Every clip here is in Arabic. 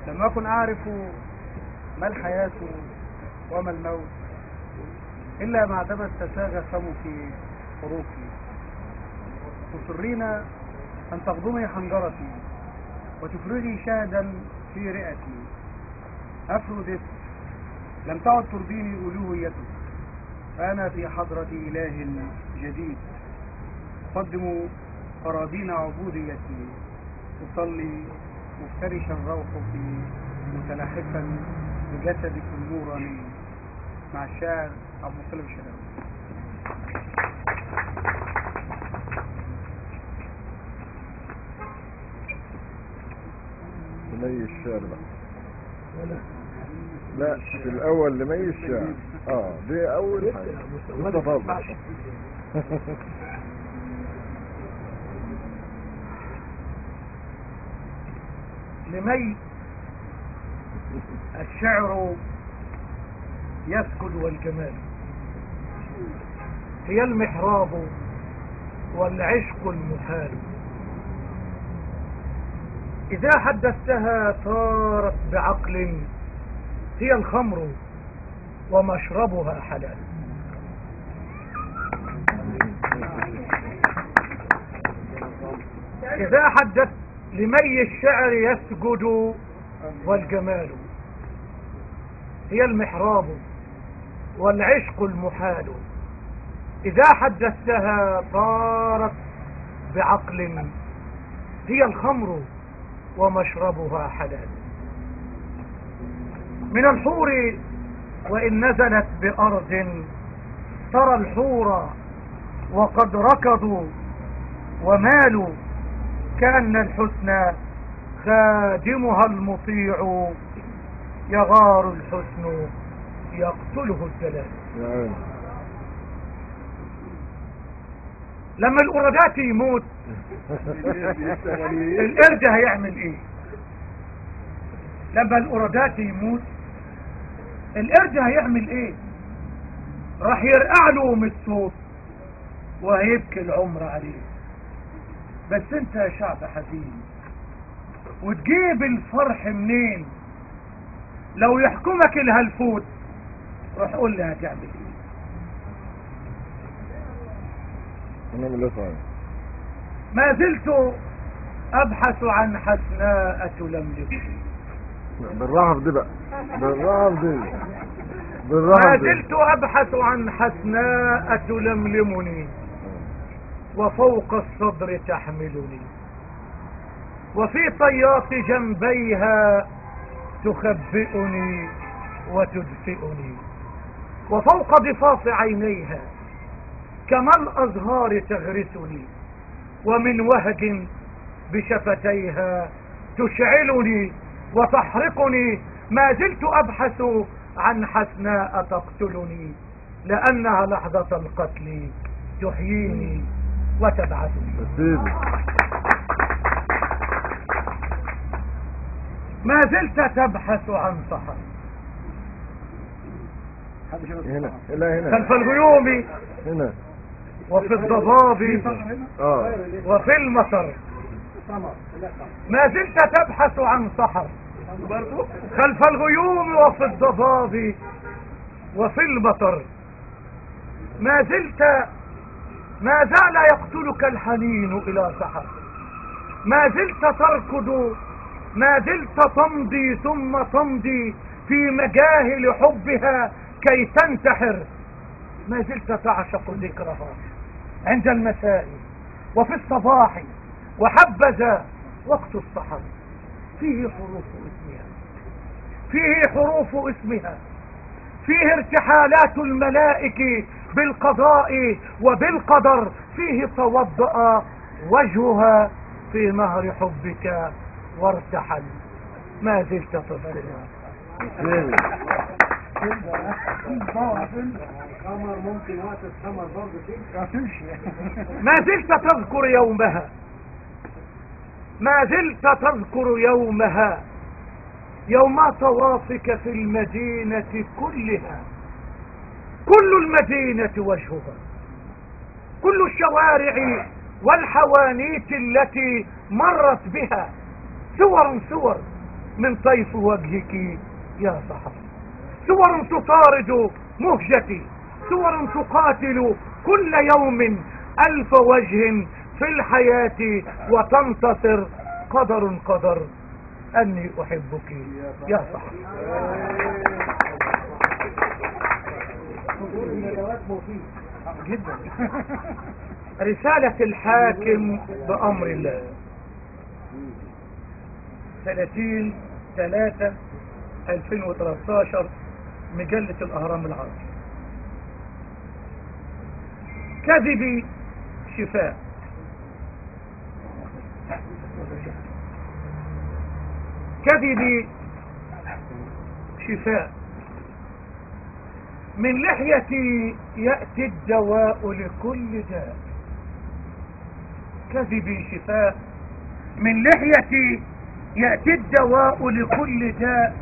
لم أكن أعرف ما الحياة وما الموت إلا بعدما استساغ فمك حروفي. تصرين أن تغضمي حنجرتي وتفرغي شهدا في رئتي. أفرودت لم تعد ترضيني ألوهيتك، فأنا في حضرة إله جديد أقدم أراضين عبوديتي. أصلي مفترشا روحك متلحفا بجسدك النوراني. مع الشاعر عبد المطلب الشرقاوي. لمي الشعر بقى. لا في الأول لمي الشعر. دي أول حاجة متفضل. لمي الشعر يسكن والجمال، هي المحراب والعشق المحال. إذا حدثتها صارت بعقل، هي الخمر ومشربها حلال. إذا حدثت لمي الشعر يسجد والجمال، هي المحراب والعشق المحال. إذا حدثتها صارت بعقل، هي الخمر ومشربها حلال. من الحور وإن نزلت بأرض، ترى الحور وقد ركضوا ومالوا، كأن الحسن خادمها المطيع، يغار الحسن يقتله الدلال. لما القردات يموت القرد هيعمل ايه؟ لما القردات يموت القرد هيعمل ايه؟ راح يرقع له من الصوت وهيبكي العمر عليه. بس انت يا شعب حزين، وتجيب الفرح منين؟ لو يحكمك الهلفوت روح قول لي هتعمل ايه؟ ما زلت ابحث عن حسناء تلملمني. بالراحة دي بقى، بالراحة دي، ما زلت ابحث عن حسناء تلملمني، وفوق الصدر تحملني، وفي طيات جنبيها تخبئني وتدفئني، وفوق ضفاف عينيها كما الأزهار تغرسني، ومن وهج بشفتيها تشعلني وتحرقني. ما زلت أبحث عن حسناء تقتلني، لأنها لحظة القتل تحييني وتبعثني. ما زلت تبحث عن سحر هنا هنا خلف الغيوم هنا، وفي الضباب وفي المطر. ما زلت تبحث عن سحر خلف الغيوم وفي الضباب وفي المطر. ما زال يقتلك الحنين إلى سحر. ما زلت تركض، ما زلت تمضي ثم تمضي في مجاهل حبها كي تنتحر. ما زلت تعشق ذكرها عند المساء وفي الصباح، وحبذا وقت السحر. فيه حروف اسمها، فيه حروف اسمها، فيه ارتحالات الملائكة بالقضاء وبالقدر. فيه توضأ وجهها في نهر حبك وارتحل. ما زلت تذكرها. ممكن وقت السمر برضه كده. ما زلت تذكر يومها، ما زلت تذكر يومها، يوم طوافك في المدينة كلها. كل المدينة وجهها، كل الشوارع والحوانيت التي مرت بها صور صور من طيف وجهك يا صحفي. صور تطارد مهجتي، صور تقاتل كل يوم ألف وجه في الحياة وتنتصر. قدر أني أحبك يا صحفي. جدا. رسالة الحاكم بأمر الله 30/3/2013 مجلة الأهرام العربي. كذبي شفاء. كذبي شفاء. من لحيتي يأتي الدواء لكل داء. كذبي شفاء. من لحيتي يأتي الدواء لكل داء.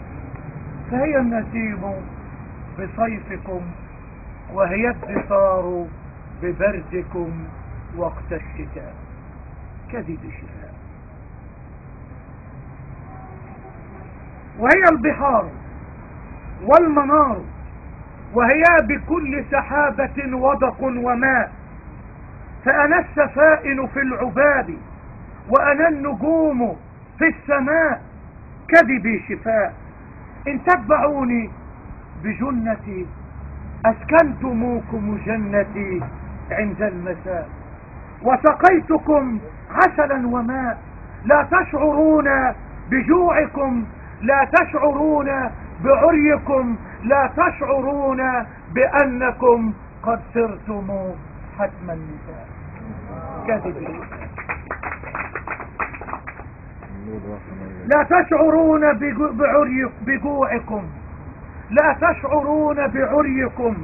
فهي النسيم بصيفكم، وهي الدثار ببردكم وقت الشتاء. كذبي شفاء. وهي البحار والمنار، وهي بكل سحابة ودق وماء. فأنا السفائن في العباب، وأنا النجوم في السماء. كذبي شفاء. إن تتبعوني بجنتي أسكنتموكم جنتي عند المساء، وسقيتكم عسلا وماء. لا تشعرون بجوعكم، لا تشعرون بعريكم، لا تشعرون بأنكم قد صرتم حتم النساء. كذب. لا تشعرون بجوعكم، لا تشعرون بعريكم،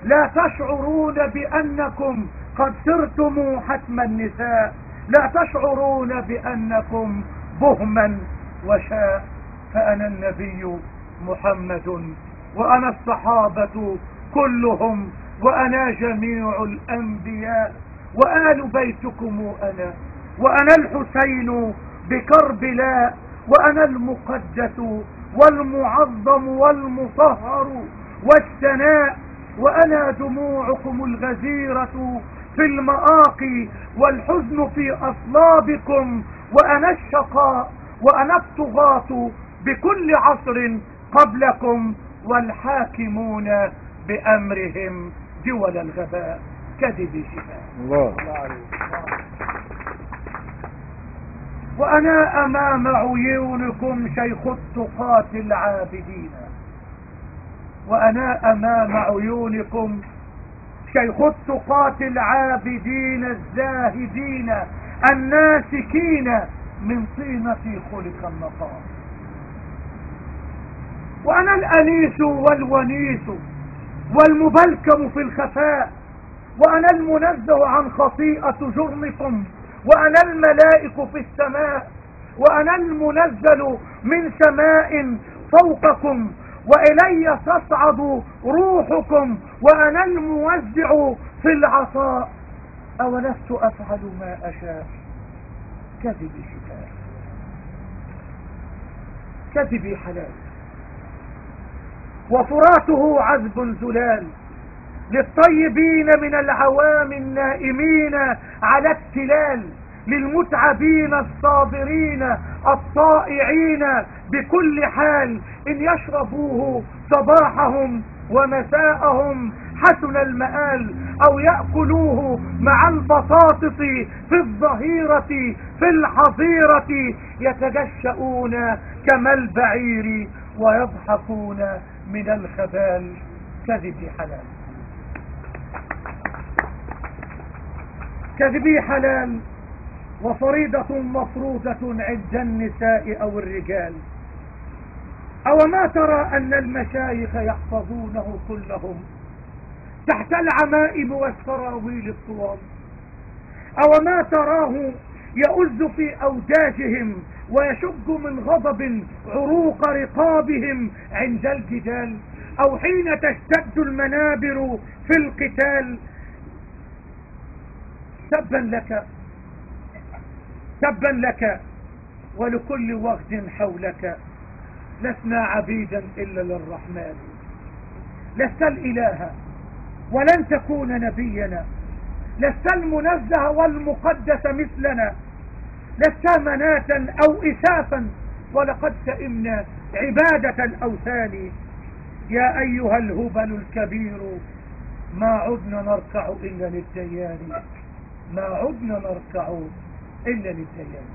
لا تشعرون بأنكم قد صرتم حتم النساء. لا تشعرون بأنكم بهما وشاء. فأنا النبي محمد، وأنا الصحابة كلهم، وأنا جميع الأنبياء، وآل بيتكم أنا، وأنا الحسين بكربلاء، وأنا المقدس والمعظم والمطهر والثناء، وأنا دموعكم الغزيرة في المآقي والحزن في أصلابكم، وأنا الشقاء وأنا الطغاة بكل عصر قبلكم، والحاكمون بأمرهم دول الغباء. كذب شفاء. الله. وأنا أمام عيونكم شيخ التقاة العابدين، وأنا أمام عيونكم شيخ التقاة العابدين الزاهدين الناسكين من طينتي خلق المقام. وأنا الأنيس والونيس والمبلكم في الخفاء، وأنا المنزه عن خطيئة جرمكم، وأنا الملائك في السماء، وأنا المنزل من سماء فوقكم، وإلي تصعد روحكم، وأنا الموزع في العطاء. أولست أفعل ما أشاء. كذبي شفاء. كذبي حلال، وفراته عذب زلال للطيبين من العوام النائمين على التلال، للمتعبين الصابرين الطائعين بكل حال. إن يشربوه صباحهم ومساءهم حسن المآل، أو يأكلوه مع البطاطس في الظهيرة في الحظيرة، يتجشؤون كما البعير ويضحكون من الخبال. كذبي حلال. كذبي حلال، وفريضة مفروضة عند النساء أو الرجال. أو ما ترى أن المشايخ يحفظونه كلهم تحت العمائم والسراويل الطوال؟ أو ما تراه يؤز في أوداجهم ويشج من غضب عروق رقابهم عند الجدال؟ أو حين تشتد المنابر في القتال؟ تبا لك، تبا لك ولكل وغد حولك. لسنا عبيدا إلا للرحمن. لست الإله ولن تكون نبينا، لست المنزه والمقدس مثلنا، لست مناة أو إسافا ولقد سئمنا عبادة الأوثان. يا أيها الهبل الكبير ما عدنا نركع إلا للديان، ما عدنا نركع إلا للديان.